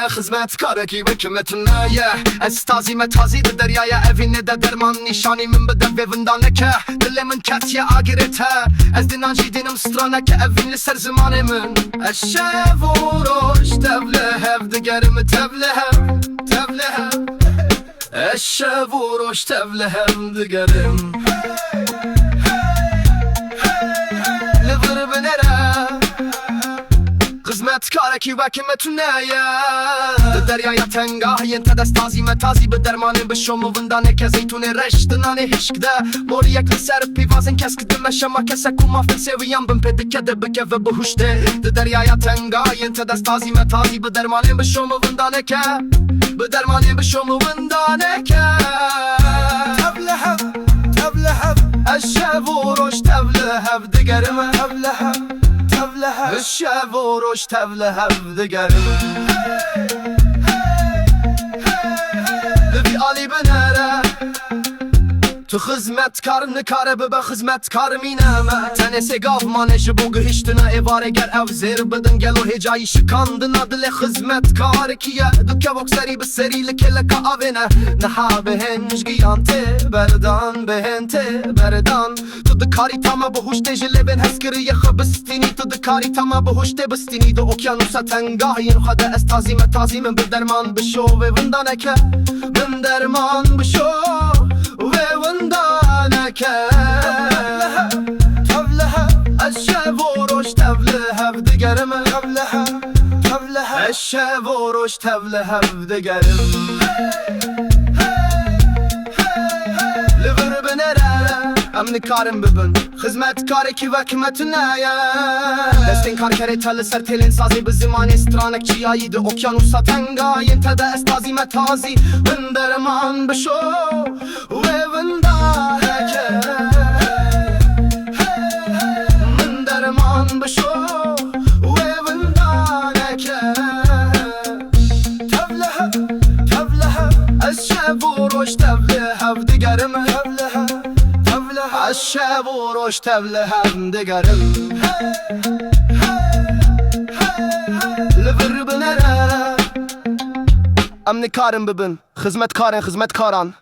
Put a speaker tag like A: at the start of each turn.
A: خزمتکار کی وکمتنا از تازی متازی به دریای evine de derman nişanimin bede vevindane ke dilimin ketiye agirete ez dinancı dinim strana ke evinli ser zamanımın eşe vuruş tevle hev digerimi tevle hev eşe vuruş tevle hev digerim livir binere خزمتکار کی وکمتونه دریای تنگاه ینت دست تازی متازی به درمانه به شما وندانه که زیتون رشتنانه هشک ده موری یک لسر پیوازن کس که دمشه ما کسه کما فل سویان بم پدکه ده بکه و بهوشته دریای تنگاه ینت دست تازی متازی به درمانه به شما وندانه که به درمانه به شما وندانه که تبلهب الشب وروش تبلهب دگرمه تبلهب الشب وروش تبلهب دگرمه لبی آلی بنره تو خزمتکار نکاره به خزمتکار مینمه تنه سگاف مانش بو گهشتنا ایواره گر او زیر بدن گلو هجایی شکاندنا دل خزمتکار کیه دکه بکسری بسری لکه لکه آوینه نها بهنج گیانته بردان بهنته بردان تو دکاری تاما بهوشته جلی بین هسکری یخ بستینی تو دکاری تاما بهوشته بستینی دو اوکیانوسا تنگاهی خدا از تازی متازی من بدرمان بشو و وندانه که من درمان بشو الشب وروش تبلهب دگرم الشب وروش تبلهب دگرم لور بنره امن کارم ببن خزمتکار کی وکمتونه دستین کار کره تل سر تلین سازی به زمان استرانک چیایی ده اوکیانوسا تنگا ینت ده استازی متازی من درمان بشو و وندانکه من درمان بشو و وندانکه تبلهب از شب وروش تبلهب دگرمه الشب وروش تبلهب دگرم لور بنره امن کارم ببن خزمتکاران